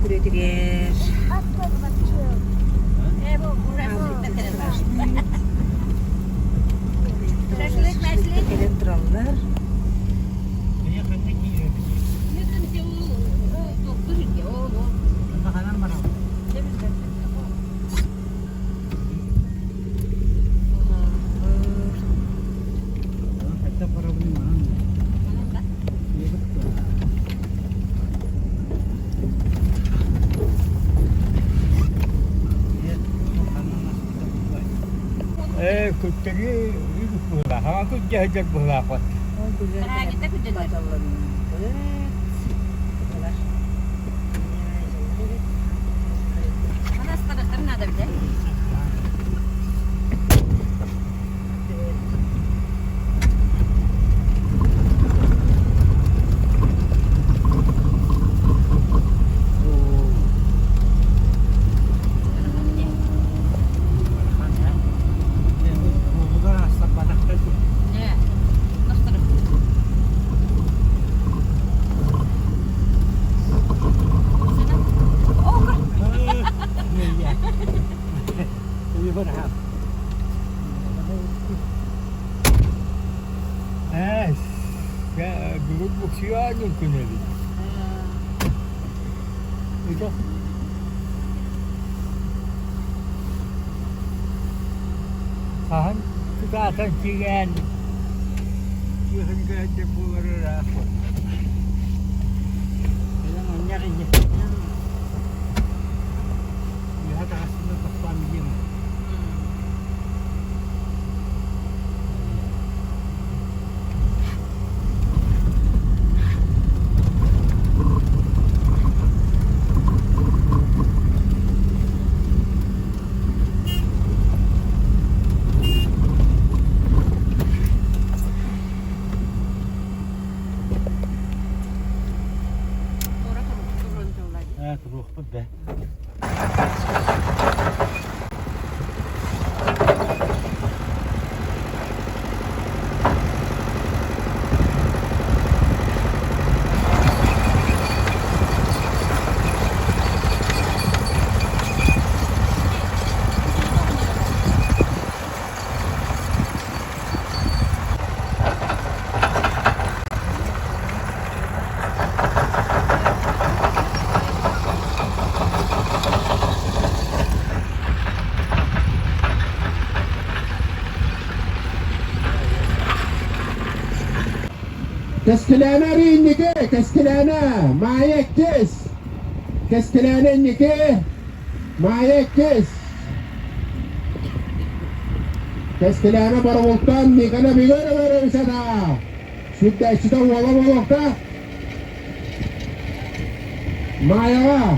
Türetiler. Elektrallar. Kuttagi itu pula, aku jahat pula apa? Oh, güzel. Kita kudu Bacalan. خلاص قررنا هذا بدأ Dulu buksian yang kena ni. Itu. Tahan kita akan cian. Cian ke jepur apa? Jangan nyari je. Lihat hasilnya tepat begini. تروح بده كسكلانا رينيكي كسكلانا معايا كيس كسكلانا نيكي معايا كيس كسكلانا بربطان نيكنا بيغير غير بسدا شدة شدة والله وقتا معايا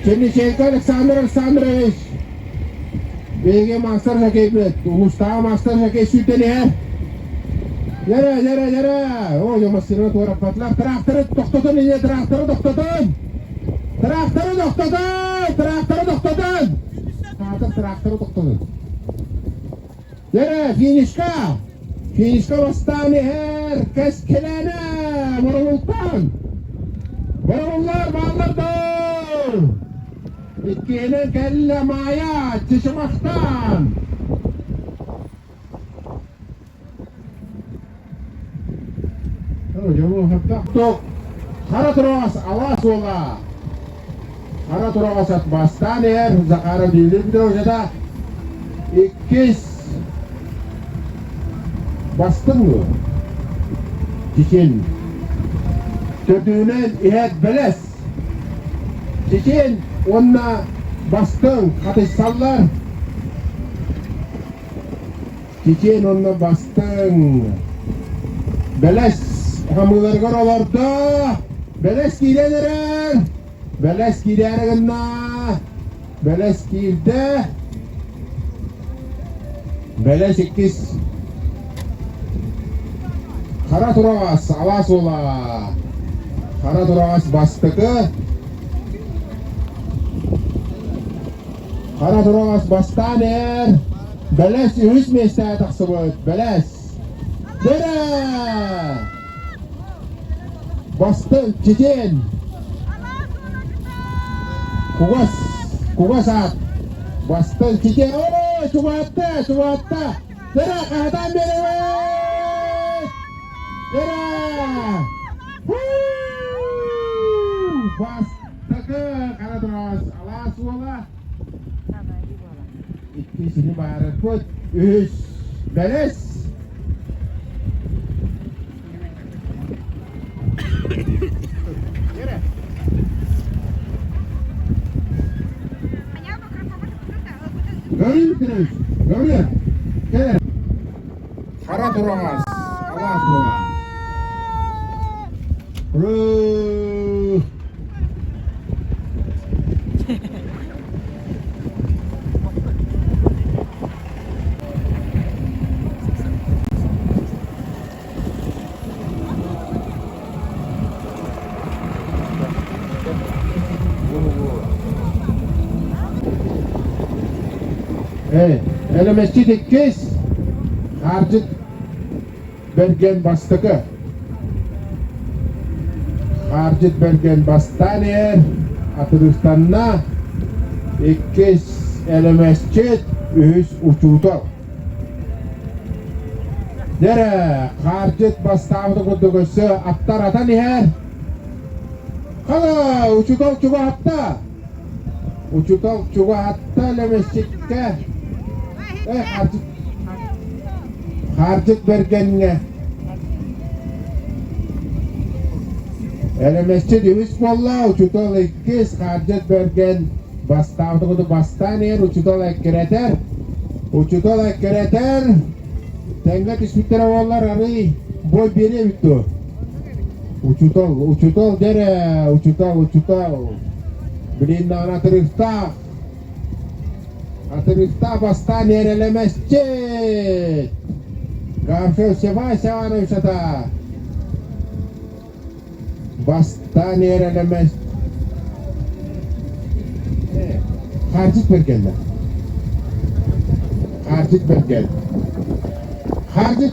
چني شيكا الكساندر ايش بيجي ماستر شكيك بيت ومستوى ماستر شكيك شدة نهار Jara. Oh, ya masih ada orang patlah. Traktor doktoran ini traktor doktoran. Traktor doktoran. Jara, finishka bastani her. Keskelana, Marullar bağlar. İkine kelle maya, çişmaktan. Hara terus awas wala. Hara terus at bastan yer zakara dilir terus ada ikis bastın mı? Çiçin. Tötüğünen ihet beles. Çiçin onna bastın katış sallar. Çiçin onna bastın beles. Hamurlar orada, beles giderim, beles giderim na, beles girdi, beles ikis, kara turağas, avaz ola, kara turağas bastığı, kara turağas bastaner, beles yüz mesele taksıbıt, beles, dere. Bastın çiçeğin. Kugas at bastı çiçeği. Oo, çuvatta. Dera kahatan beri wey. Dera. Bastı kana terus alas wala. İkisini bayarat put. Üç. Beres. Gauri. Gel. Hara duramaz. Allah kola. Ruh. Ele mescid ikkis harcıt bergen bastıkı harcıt bergen bastane atırıstanna ikkis ele mescid üç uçutu dere harcıt bastavdı kudugusu attar atan her kala uçutok çuga hatta ele mescidke harcık bergenine ele mescid üç bolla uçutol ikkis harcık bergen bastavdı kudu bastanir uçutol ekkereter tengat ispitere bollar arı boy biri bitti uçutol dere uçutol bilin ana Atırıkta bastan yerele mescid. Gafev sevan uşata. Bastan yerele mescid. Harcık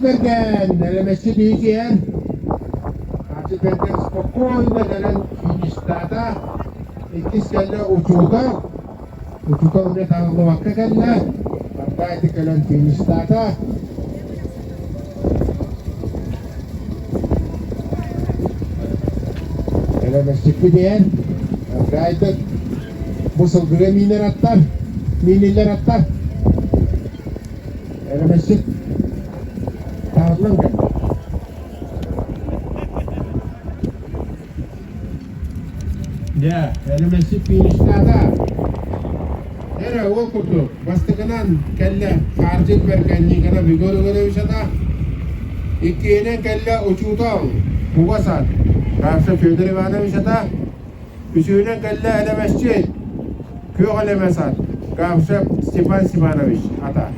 bergen. Ele mescid iyi yer. Harcık bergen spokojno delen finistata. İkis kelle Ucuta udah tahu waktu kan lah, apa itu kalian finish tata? Kalau masih kemudian, apa itu musuh gula miner attar. Kalau masih tahu lang kan? Ya, kalau masih finish tata. Era o kutu bastıkınan kelle harcık berkenni kana vigolu vişata ikine kelle uçuta bugasat karşı federi vana vişata üçüne kelle ele mescid köy ele mesat karşı Stepan Sivanovic ata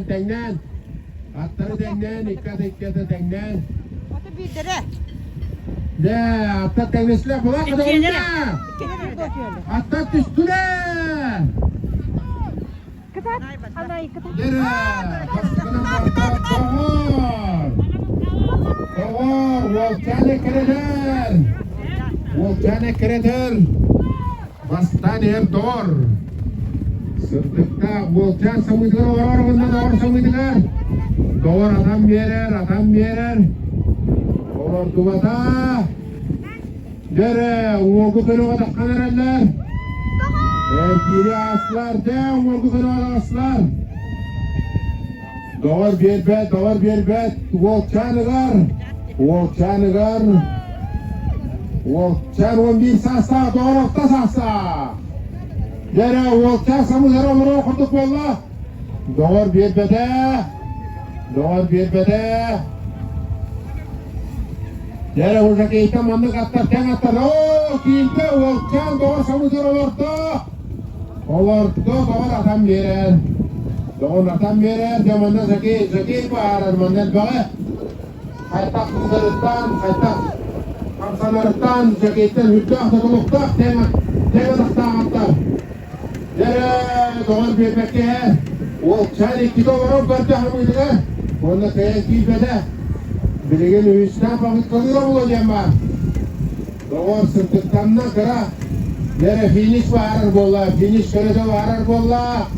tengnen atları tengnen ikkata tengnen Atı bir dere. De atak tengisle kulak İkine adamına. dere bakıyorlar. Atak üstüne. Kıtat. Anayı kıtat. Dere. Baskının bardak doğar. Volcane kreter. Bastan yer doğar. Sırtıkta volcan samudra var bunda doğar samudra. Doğar adam yerer. Doğar duvada. Dere, uğurgu fenoğada kanereller. Erkiri aslar, uğurgu fenoğada aslar. Doğar bir bet, volçanıgar. Volçan 11 sasa, doğar okta sasa. Dere, volçan samudara vuru okuduk bolla. Doğar bir bede. Dere hurra keita mandık attar. Oo, kilte volcan doğar samudar olurdu, doğar atam verer. Demanda zeki bağırar mandel bağı. Haytak kızarıktan, kamsanarıktan, zekitten hüddâh takılıktak, tema attar. Dere doğar bir bekke. Volcan iki doğar gardı hamıydılar. Onda kayan kilpede. Bilgin üstüne vakit kalıyor olacağım ben. Doğar sırtıktanına kıra. Nere finish varır bolla. Finish körede varır bolla.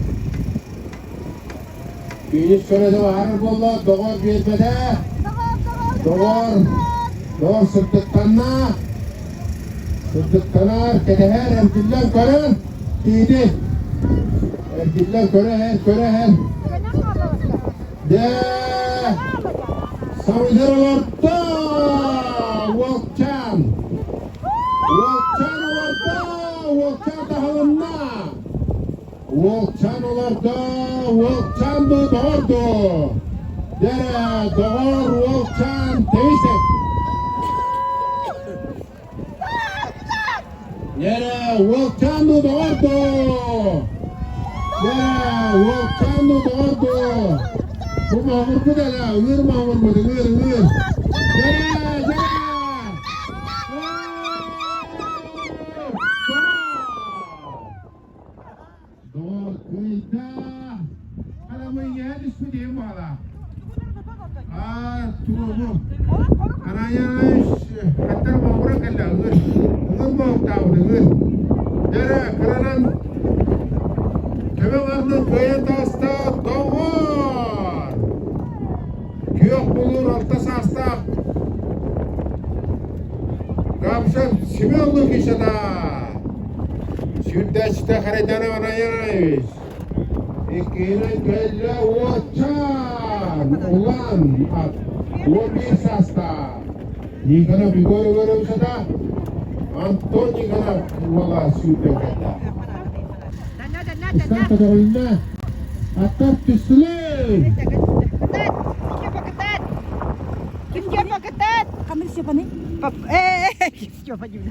Finish körede varır bolla. Doğar bir Doğar. Doğar sırtıktanına. Sırtıktanar. Kedeher. Erkillen körün. Tiydi. Erkillen köre her. De. Savudur orta. Volkan. Volkan orta. Volkan dağılımda. Volkan orta. Volkan da doğurdu. Dere doğur Volkan temizlik. Dere Volkan da doğurdu. Dere Volkan da doğurdu. Bu mamur bu da la. Ür mamur bu da. Ür. Dere. Doğru kıyta. Adamın yer ismi değil mi hala? Tuğum. Anaya hatta mamura kalla. Ür mamur ür. Dere kıranan. Kime vardı köye tasta doğur. Kıyok bulur altta sasta. Kapşan simi oldu kişada. Süddeşte haridana anayayız. İkine kelle uçan. Ulan at. O bir sasta. Yıkana bir göre uçada. Anton yıkana valla süddekata. İstanbul'da oyunda atak tüsülü. Kim siapa ketat? Kamu siapa nih? Siapa juga?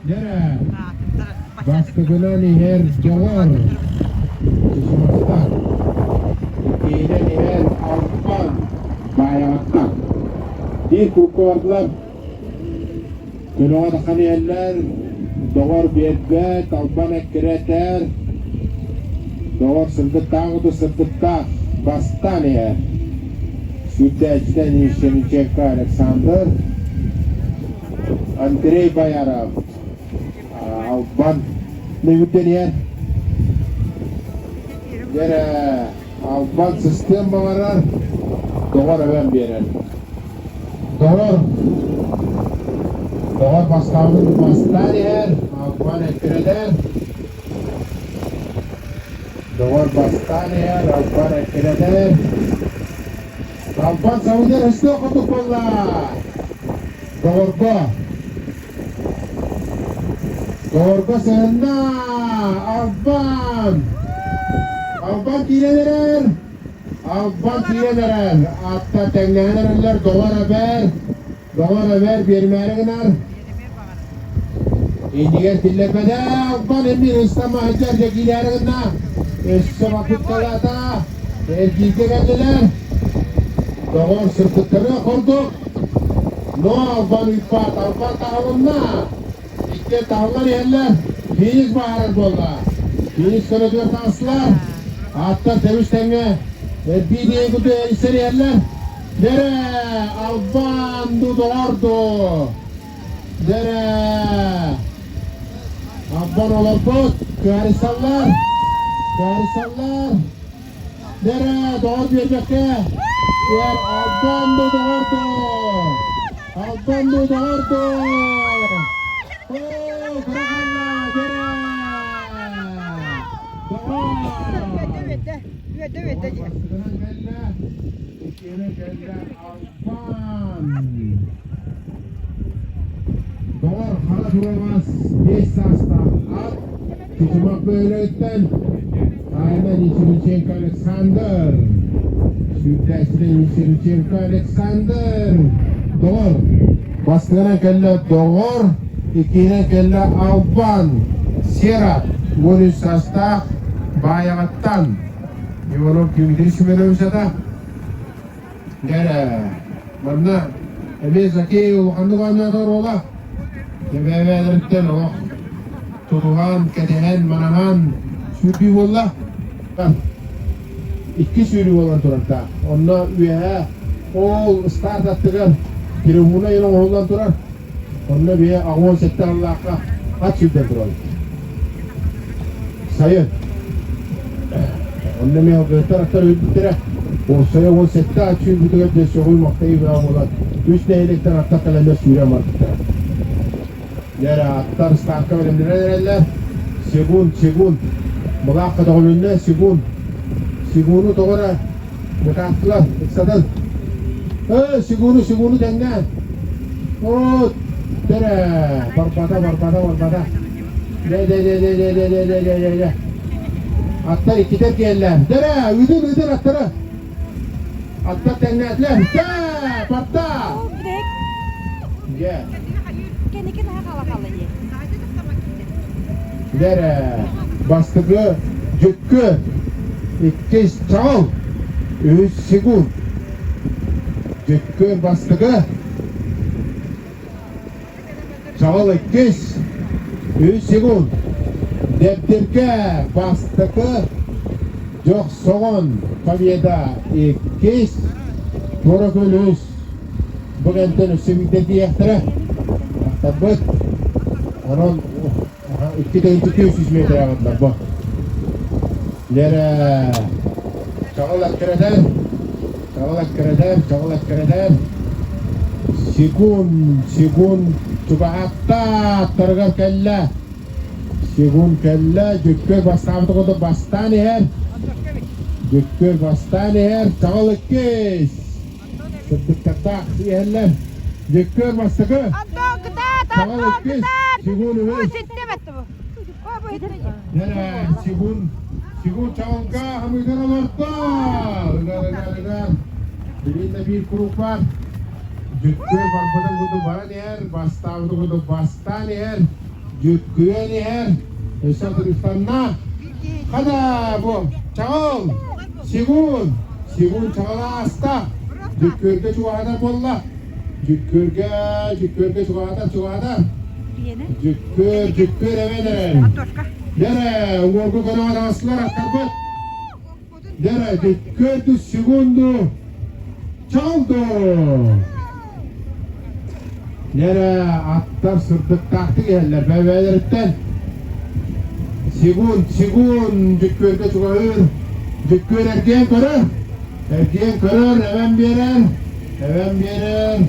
Nere? Baskıgına her cavar. Kışımakta. İğne her Avrupan. Bayakta. Bir kukuatlar. Kınağa kaniyeller. Doğar biyetbe. Kalban ekkireter. Doğar sırtıkta. Bastan her. Süddeçten Yişenicek Alexander. Andrei Bayarov. Alban Nevütten yer. Yere Alban sistem bağırar. Doğar öven bir yer. Doğar bastan yer. Alban ekreler. Doğar bastan yer. Alban ekreler. Alban savunuyor. Hırslı okuduk valla. Doğru seninle Alban kileler hatta tenlenerler dolar haber bir merginer indiğer tillepede Alban emir İslam'a hıcarca kilerine eşse vakit kalata erkilde geldiler doğru sırtıkları kurduk no Alban üpat Alban tahılında İşte tavlar yerler, finish bağırır bolla. Finish sonra dört aslar. Hatta temiz tenge. Bir diye kutu eliseri yerler. Dere, Alban doğurdu. Dere. Alban olabut. Karisallar. Dere, doğur bir bekke. Yer Alban doğurdu. Doğar hala duramaz. 5 sasta at. Tutmak böyle ötten. Aynen Yişenicek Alexander. Süddeşten Yişenicek Alexander. Doğar. Baskına kelle doğar. İkine kelle Alban. Sierra. Bonus sasta. Bayakattan. Ivanov kimdir şüphelemişse da. Gel. Bana. Ebe zaki ulandı kanyadır ola. Gebeveleritten o. Tutuhan, ketehen, manahan. Sürü valla. İki sürü valla turakta. Onunla üye. Ol start attıgan. Tribuna yine oğlan durar. Onunla bir ağon setten Allah'a kaç yılda duralım. Sayın. Onunla bir taraftar öldürdüler. O sayı 10 sette açıyor. Bu da bir soğuy maktayı bir ağolar. Üç neylikten hatta kalender sürüyor marketler. Yere atlar ıstakka verimlere nereler. Segun. Mulaqqa dağılığında segun. Segunu doğru. Mekattılar. Eksadan. Segunu denge. Oh, tere. Barbada. De. Atlar iki tek yerler. Dere. Üdür atları. Atlar denge atlar. De. Parta. Gel. Dere. Bastığı. Cükkü. İkiz çal. Üç segun. Cükkü bastığı. Çal ikiz. Üç segun. Deptirke bastığı. Çok soğun. Paviyeda ikiz. Doğru gülüz. Bugünden üstümüzdeki yahtırı. Tabbıt. Onun 200 metre ağırlar bu. Yere çağılak kereden Segun coba hatta targar kella Segun kella Jükkür bastağıtı kodu bastani her Jükkür bastani her çağılak kes Sıddık tatak yerler Jükkür bastığı çağılak kes Segun üvez Yere Segun çağılga hamıdan alartta Igar Birinde bir kuruk var Jükkür barbadan kudu baran yer Bastağıtı kudu bastani her Jükküye ni her Esatır üstanna Kada bu çağıl Segun çağıla hasta Jükkürge çuğadar bolla Jükkürge çuğadar Jükkür eveder Dere, uğurgu kanağına asılar aktarbat Dere, Jükkür segundu Çaldı Dere, atlar sırtık taktı yerler Bebeleritten Segun, Jükkürge çuğadar Jükkür erkeğin kırır Hemen birer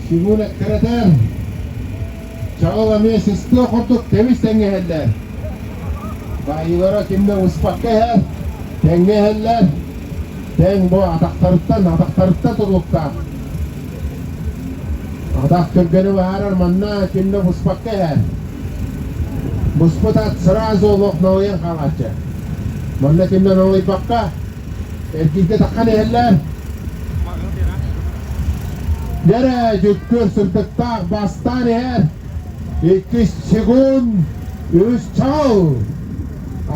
Segun ekkereter Çağılamaya sesli okurduk temiz denge heller Bayılara kimde uspakka her Denge heller Den bu adaktarıktan turlukta Adak kırgını bağırır manna kimde uspakka her Busputat sırazı olup naviyen kalatça Manna kimde naviyen bakka Erkekte takkan heller Dere Jükkür sırtıkta bastani her 2 segun 3 çal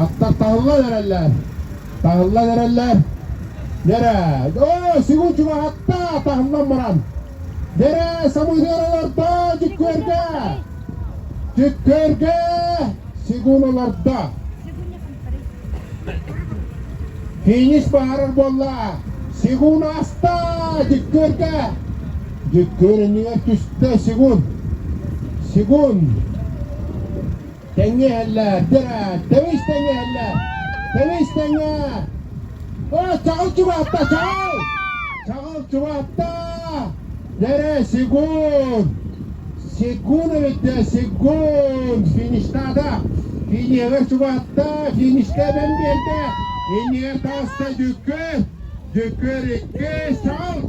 Atlar tahılla verirler Nere o segun çuva hatta tahıllan maran Nere samuydu oralarda Jükkürge segun oralarda Finish bağırır bolla Segun hasta Jükkürge niyet üstte Segun Denge heller Dere Temiz denge heller Çağıl çuva hatta Dere Segun evet de Segun Finiştada Finişte çuva hatta Finişte ben bir yerde İnniye tasta Jükkür iki Çağıl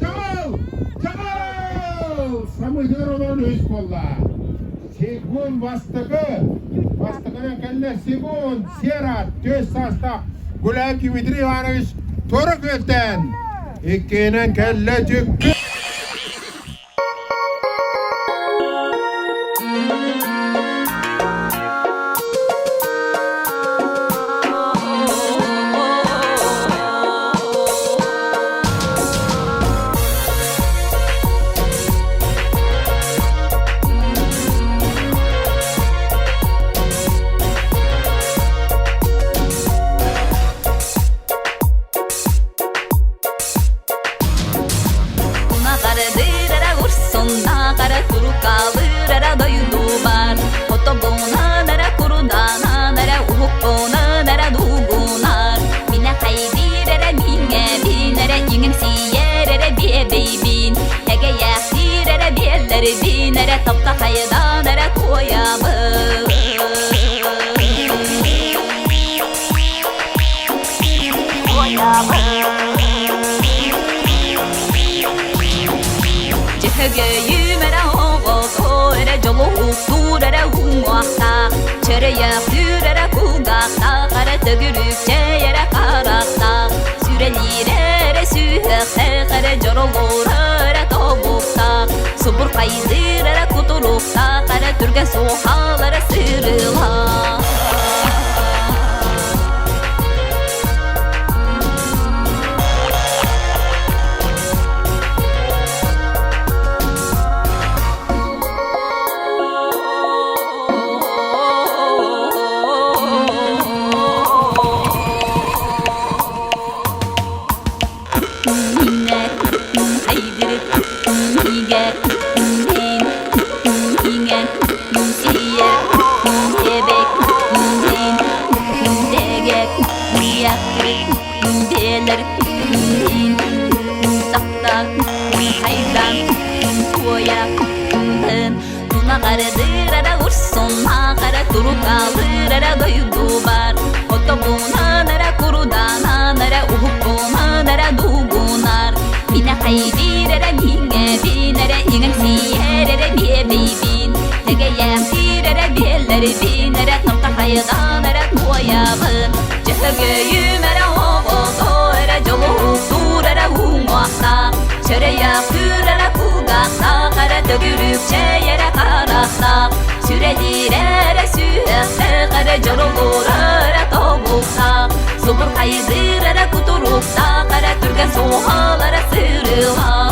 Samıdır olan üst kolla Segun bastığının kelle Segun Sierra göz sasta Gulab Dimitri Ivanovic Toruk Ölten İkkinin kelle Jükkür Cehgeyimere oğuzore Jolu usurere umwakta Çereyak sürere kugakta Kara tögürükçe yere karakta Sürelirere sühekte Kara jorolurere tobukta Subur kaydırere kuturukta Kara türgen sohalara sırıla Karadır ursun kara turuk alır doydu bar otobuna nara kurudan nara uhukuna nara dugunar bina kaydirere minge binere ingen siyerere biye bibin tege yakirere biyeleri binere nokta haydan nara tuayabın cehgeyümere oğozo ere jolu surere umwakta çereyak sürere kugakta kara tögürükçe yere karakta Sürelirere sühekte kara jorolurere tobukta Subur kaydırere kuturukta kara türgen sohalara sırıla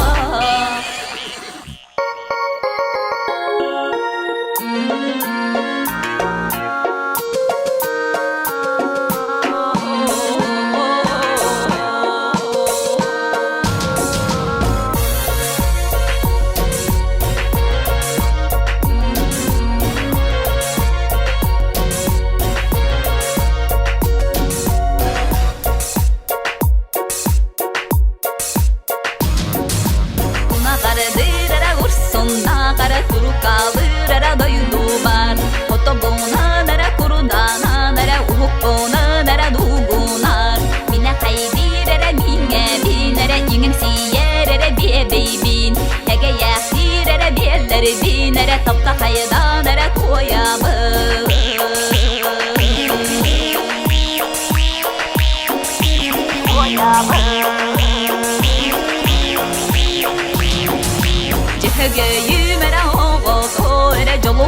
Kara turuk alır doydu bar otobuna nara kurudan nara uhukuna nara dugunar Bina kaydirere minge binere ingen siyerere biye beybin Hege yakirere biyeleri binere tapta haydan nara koyabın Cehgeyimere oğuzore Jolu